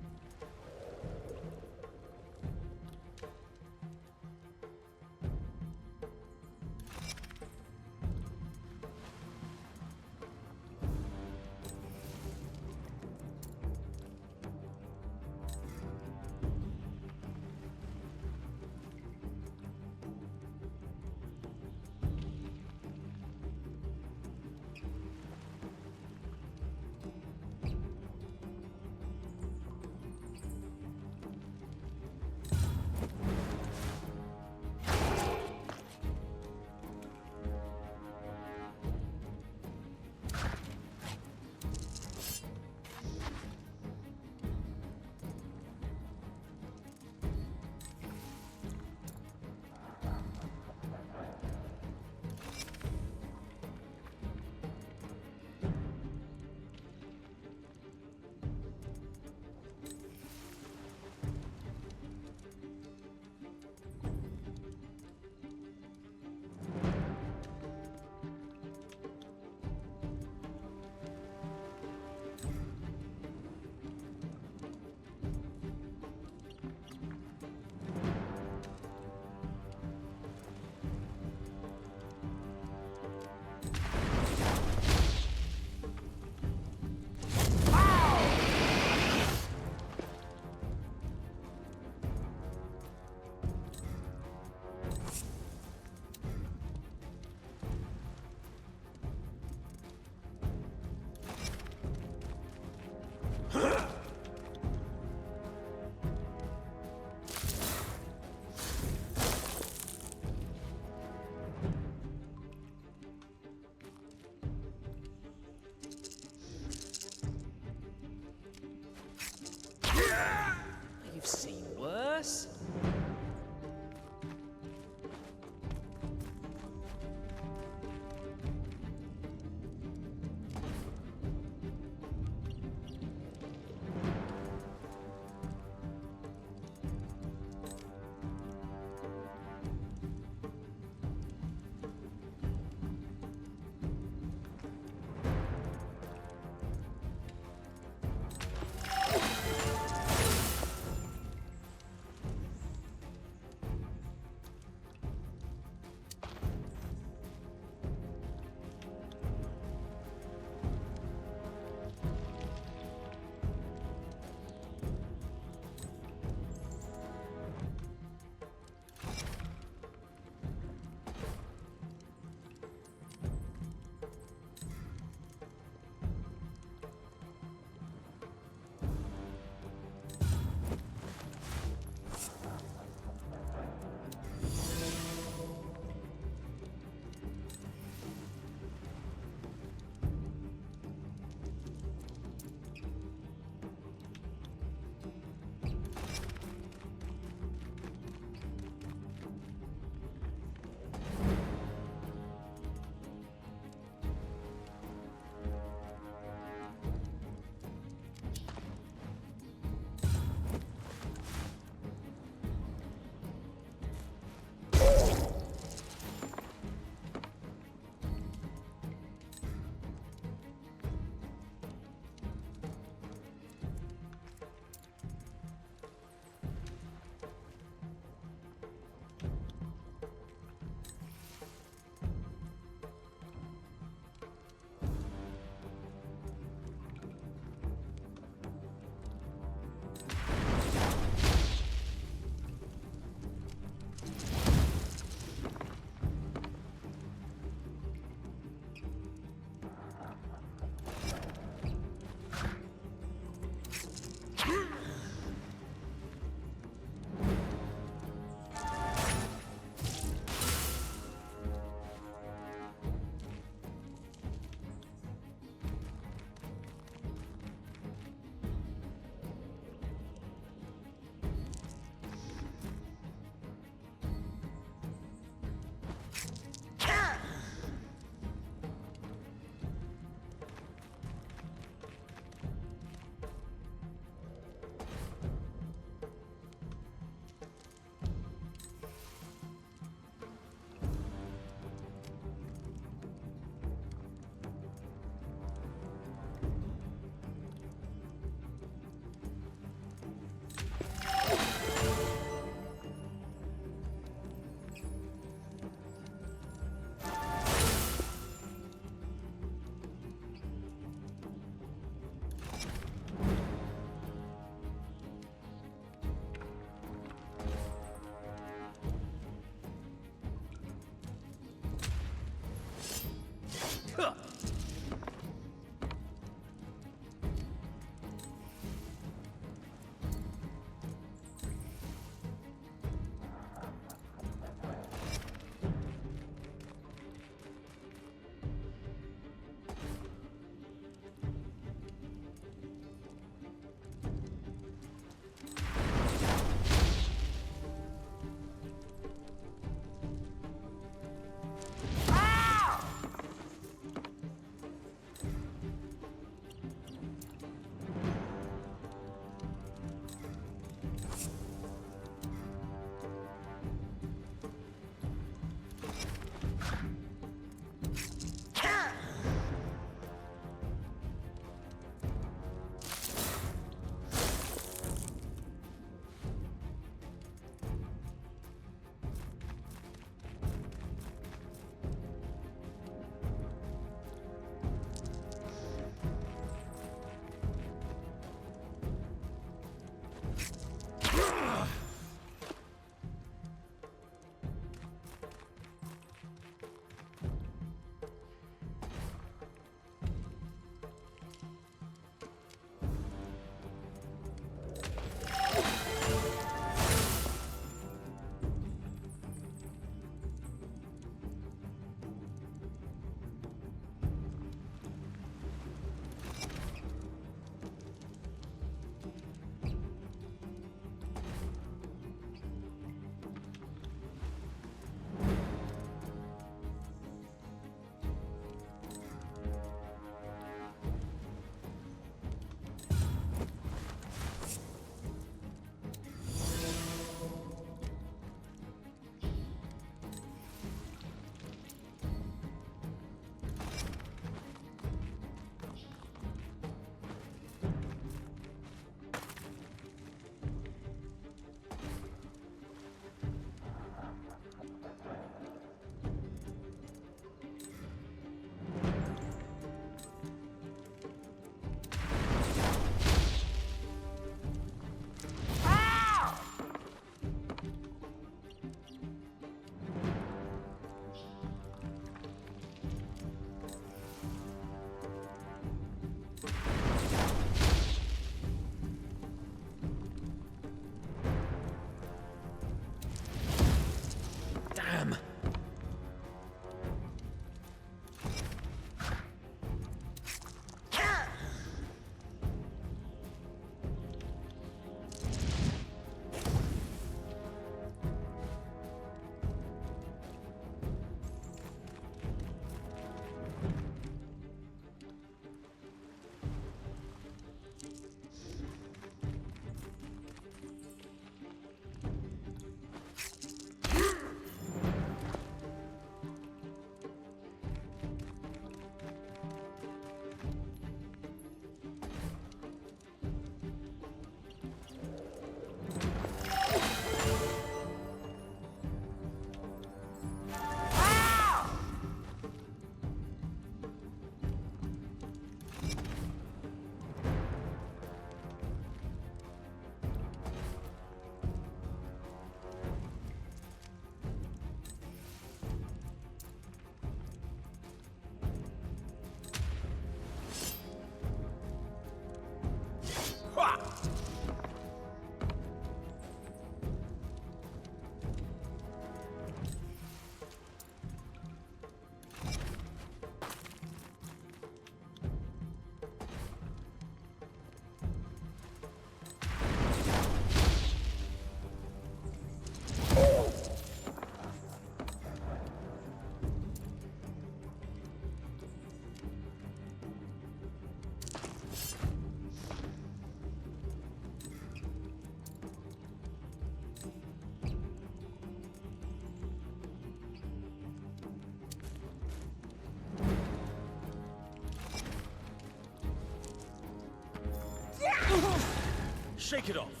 shake it off.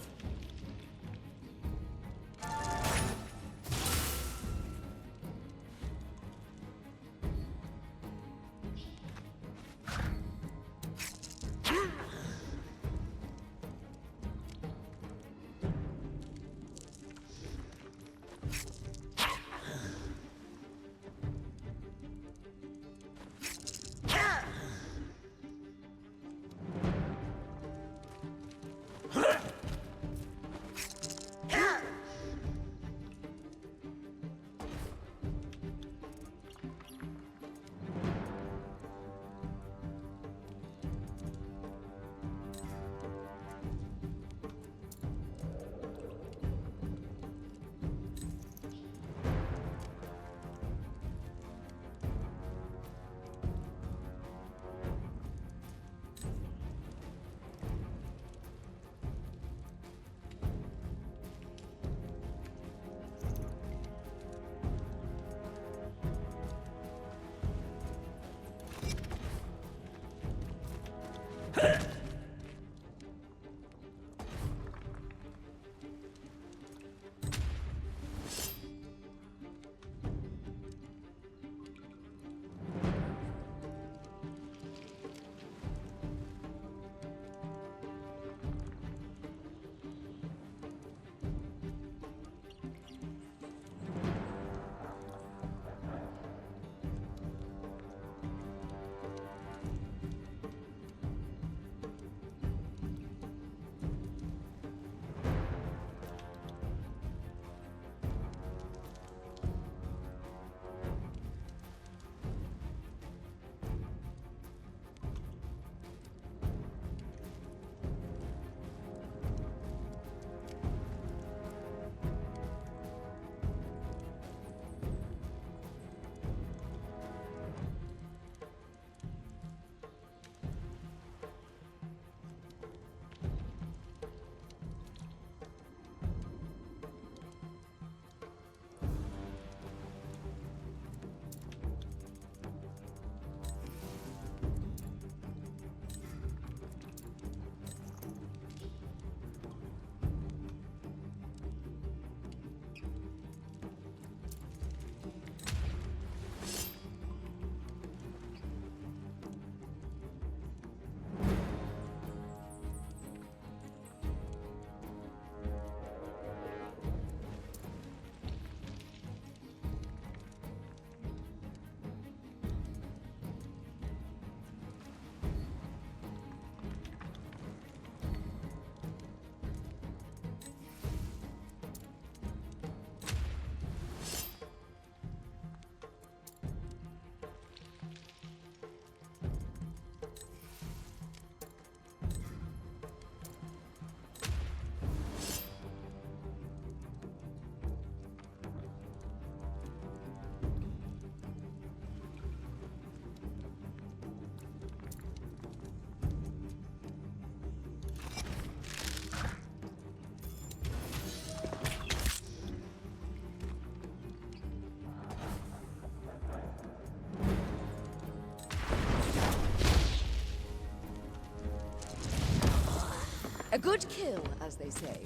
A good kill, as they say.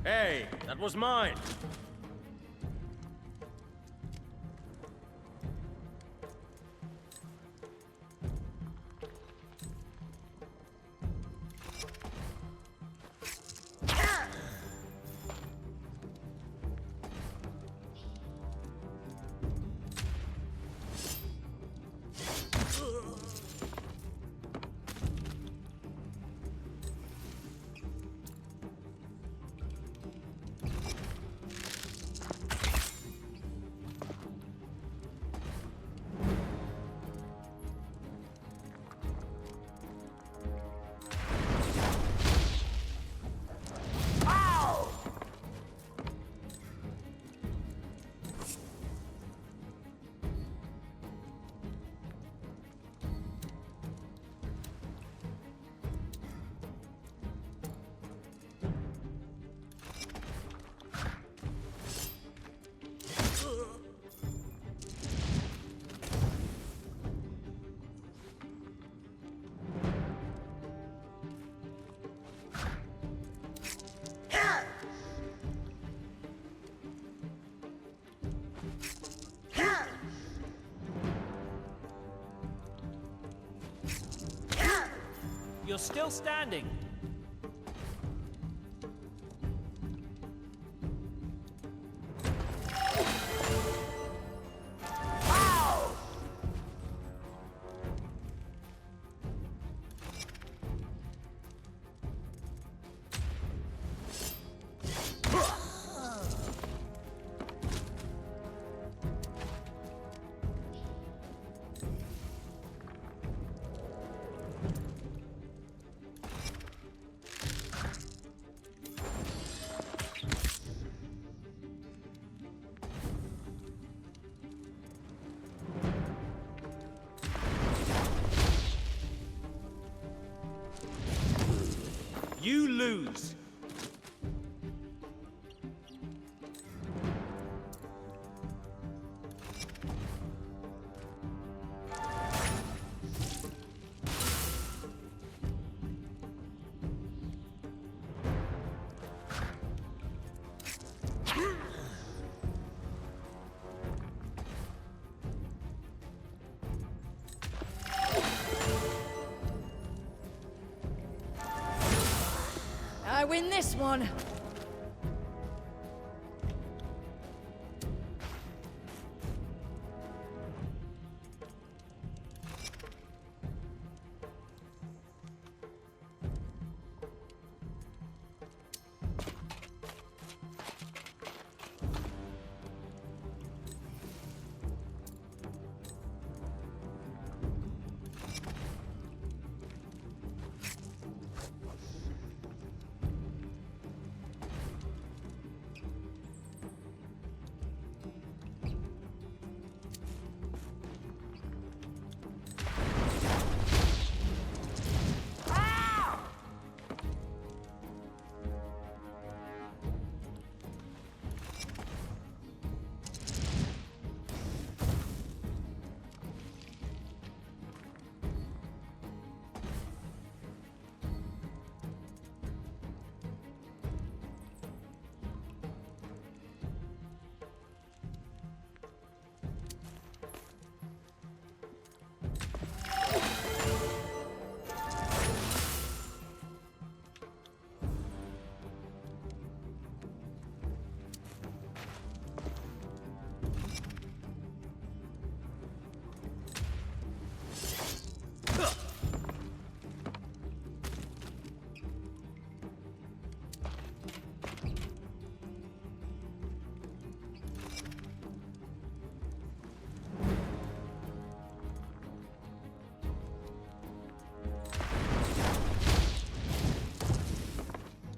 Hey, that was mine! You're still standing. You lose. I win this one.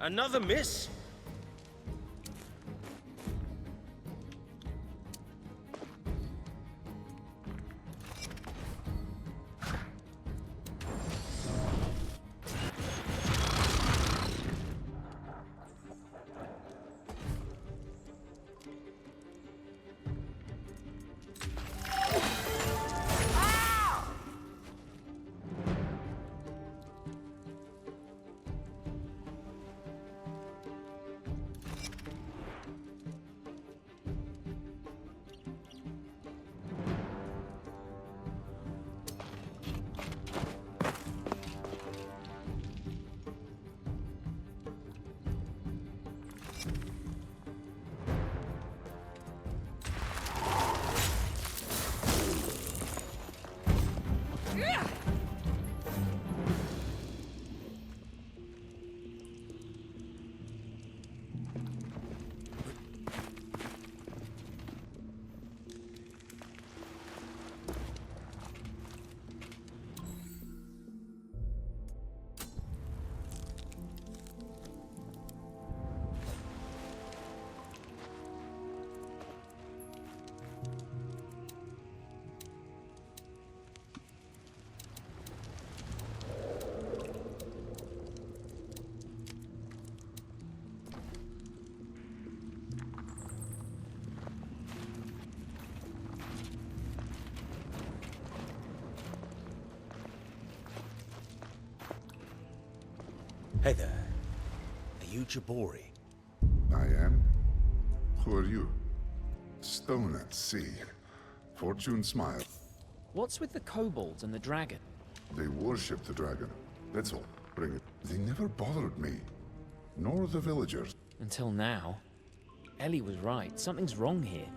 Another miss? Hey there. Are you Jabori? I am? Who are you? Stone at sea. Fortune smile. What's with the kobolds and the dragon? They worship the dragon. That's all. They never bothered me, nor the villagers. Until now. Ellie was right. Something's wrong here.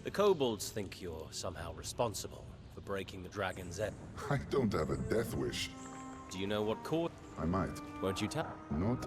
The kobolds think you're somehow responsible for breaking the dragon's end. I don't have a death wish. Do you know what caused? I might. Won't you tell? Not